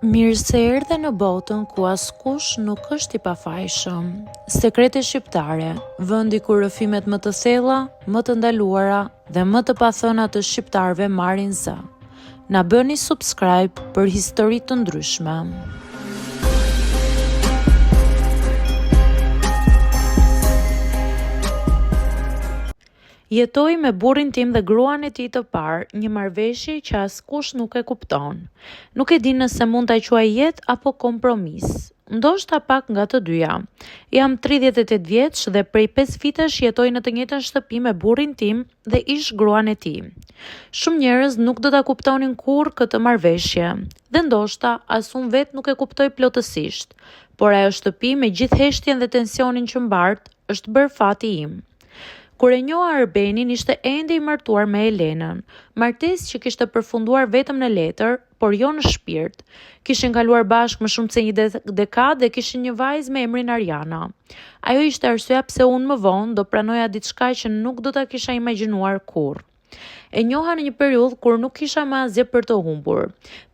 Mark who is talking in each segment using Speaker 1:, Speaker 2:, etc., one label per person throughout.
Speaker 1: Mirë se erdhe në botën ku askush nuk është i pafajshëm. Sekrete shqiptare, vendi ku rrëfimet më të thella, më të ndaluara dhe më të pathëna të shqiptarëve marrin zë. Na bëni subscribe për histori të ndryshme. Jetoj me burrin tim dhe gruan e tij të parë, një marrëveshje që askush nuk e kupton. Nuk e di nëse mund ta quaj jetë apo kompromis. Ndoshta pak nga të dyja. Jam 38 vjeç dhe prej 5 vitesh jetoj në të njëjtën shtëpi me burrin tim dhe ish gruan e tij. Shumë njerëz nuk do ta kuptonin kurrë këtë marrëveshje, dhe ndoshta as unë vet nuk e kuptoj plotësisht, por ajo shtëpi me gjithë heshtjen dhe tensionin që mbart është bërë fati im. Kur e njoha Arbenin, ishte ende i martuar me Elenën, martesë që kishte përfunduar vetëm në letër, por jo në shpirt. Kishin kaluar bashkë më shumë se një dekadë dhe kishin një vajzë me emrin Ariana. Ajo ishte arsyeja pse unë më vonë do pranoja diçka që nuk do ta kisha imagjinuar kurrë. E njoha në një periudhë kur nuk kisha më asgjë për të humbur.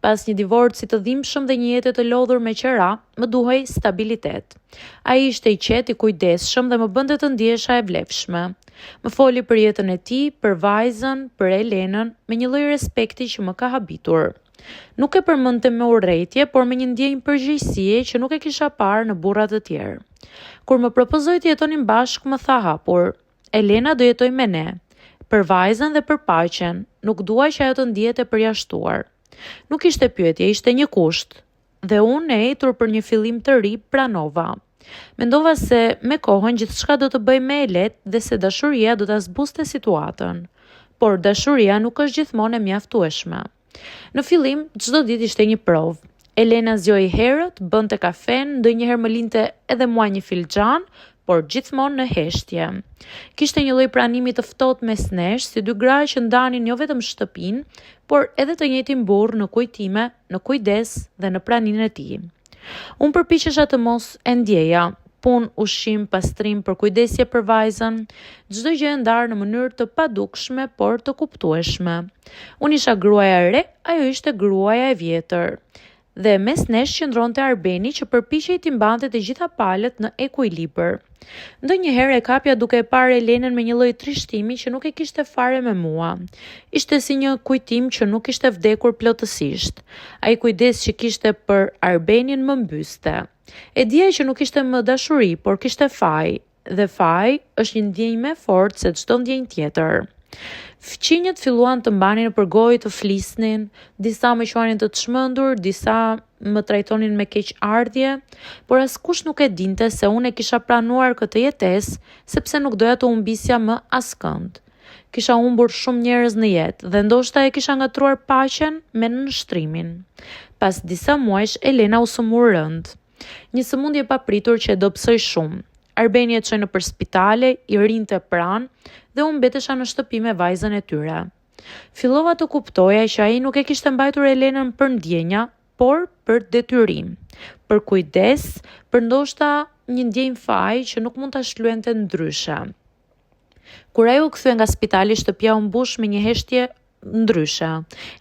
Speaker 1: Pas një divorci të dhimbshëm dhe një jete të lodhur me qera, më duhej stabilitet. Ai ishte i qetë, i kujdesshëm dhe më bënte të ndihesha e vlefshme. Më foli për jetën e tij, për vajzën, për Elenën, me një lloj respekti që më ka habitur. Nuk e përmendte me urrëtie, por me një ndjenjë përgjegjësie që nuk e kisha parë në burra të tjerë. Kur më propozoi të jetonin bashkë, më tha hapur: "Elena do jetoj me ne. Për vajzën dhe për paqen, nuk dua që ajo të ndihet e përjashtuar." Nuk ishte pyetje, ishte një kusht. Dhe unë e ecur për një fillim të ri pranova. Mendova se me kohën gjithçka do të bëj më e lehtë dhe se dashuria do ta zbuste situatën. Por dashuria nuk është gjithmonë e mjaftueshme. Në fillim, çdo ditë ishte një provë. Elena zgjoi herët, bënte kafen, ndonjëherë më linte edhe mua një filxhan, por gjithmonë në heshtje. Kishte një lloj pranimi të ftohtë mes nesh, si dy gra që ndanin jo vetëm shtëpinë, por edhe të njëjtin burr në kujtime, në kujdes dhe në praninë e tij. Unë përpiqesha të mos e ndjeja, punë, ushqim, pastrim, përkujdesje për vajzën, çdo gjë e ndarë në mënyrë të padukshme, por të kuptueshme. Unë isha gruaja e re, ajo ishte gruaja e vjetër. Dhe mes nesh qëndronte Arbeni që përpiqej t'i mbante të gjitha palët në ekuilibër. Ndonjëherë e kapja duke e parë Elenën me një lloj trishtimi që nuk e kishte fare me mua. Ishte si një kujtim që nuk ishte vdekur plotësisht. Ai kujdes që kishte për Arbenin më mbyste. E dija që nuk ishte më dashuri, por kishte faj, dhe faj është një ndjenjë më fort se çdo ndjenjë tjetër. Fqinjët filluan të mbanin nëpër gojë, të flisnin, disa më quanin të çmendur, disa më trajtonin me keqardhje, por askush nuk e dinte se unë e kisha pranuar këtë jetesë sepse nuk doja të humbisja më askënd. Kisha humbur shumë njerëz në jetë dhe ndoshta e kisha ngatruar paqen me nënshtrimin. Pas disa muajsh, Elena u sëmur rënd. Një sëmundje papritur që e dobësoi shumë. Arbeni e çoi nëpër spitale, i rinte pranë dhe unë mbetesha në shtëpi me vajzën e tyre. Fillova të kuptoja që ai nuk e kishte mbajtur Elenën për ndjenja, por për detyrim, për kujdes, për ndoshta një ndjenjë faji që nuk mund ta shlyente ndryshe. Kur ajo u kthye nga spitali, shtëpia u mbush me një heshtje ndryshe.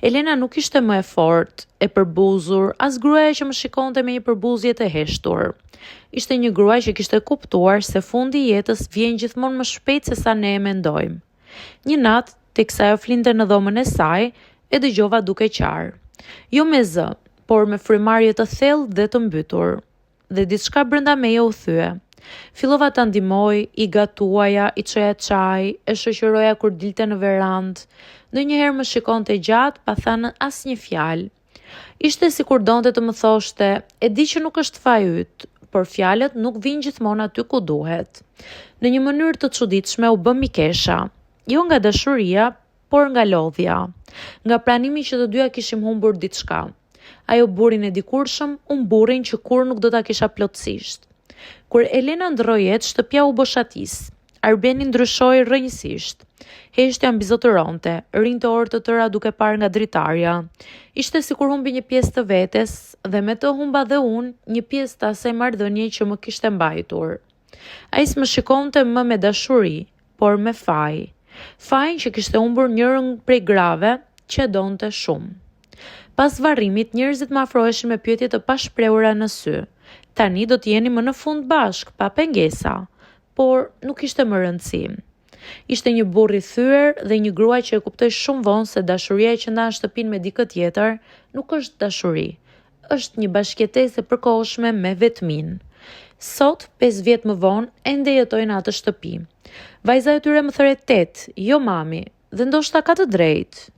Speaker 1: Elena nuk ishte më e fortë, e përbuzur, as gruaja që më shikonte me një përbuzje të heshtur. Ishte një grua që kishte kuptuar se fundi i jetës vjen gjithmonë më shpejt se sa ne e mendojmë. Një natë, teksa ajo flinte në dhomën e saj, e dëgjova duke qarë. Jo me zë, por me frymarrje të thellë dhe të mbytur. Dhe diçka brenda meje u thye. Fillova ta ndihmoj, i gatuaja, i çoja çaj, e shoqëroja kur dilte në verandë. Ndonjëherë më shikonte gjatë pa thënë asnjë fjalë. Ishte sikur donte të më thoshte: "E di që nuk është faji yt, por fjalët nuk vijnë gjithmonë aty ku duhet." Në një mënyrë të çuditshme u bëm mikesha, jo nga dashuria, por nga lodhja, nga pranimi që të dyja kishim humbur diçka. Ajo burrin e dikurshëm, unë burrin që kur nuk do ta kisha plotësisht. Kur Elena ndroi jetë, shtëpia u boshatis. Arbeni ndryshoi rrënjësisht. Heshtja mbizotëronte, rinte orë të tëra duke parë nga dritarja. Ishte sikur humbi një pjesë të vetes dhe me të humba dhe unë një pjesë të asaj marrëdhënie që më kishte mbajtur. Ai s'më shikonte më me dashuri, por me faj. Fajin që kishte humbur njërën prej grave që e donte shumë. Pas varrimit, njerëzit më afroheshin me pyetje të pashprehura në sy. Tani do të jeni më në fund bashk, pa pengesa. Por nuk ishte më rëndësi. Ishte një burr i thyer dhe një grua që e kuptoi shumë vonë se dashuria që ndan shtëpinë me dikë tjetër nuk është dashuri. Është një bashkëjetesë e përkohshme me vetmin. Sot, 5 vjet më vonë, ende jetojnë në atë shtëpi. Vajza e tyre më thëre 8, jo mami, dhe ndoshta ka të drejtë.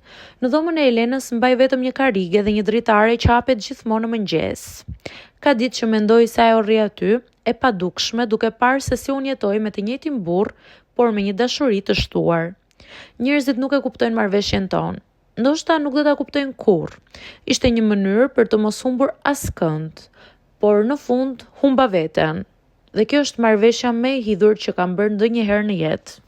Speaker 1: Në dhomën e Elenës mbaj vetëm një karige dhe një dritare që hapet gjithmonë në mëngjes. Ka ditë që mendoj se ajo rri aty, e padukshme duke parë se si unë jetoj me të njëjtin burr, por me një dashuri të shtuar. Njerëzit nuk e kuptojnë marrëveshjen tonë. Ndoshta nuk do ta kuptojnë kurrë. Ishte një mënyrë për të mos humbur askënd, por në fund humba veten. Dhe kjo është marrëveshja më e hidhur që kam bërë ndonjëherë në jetë.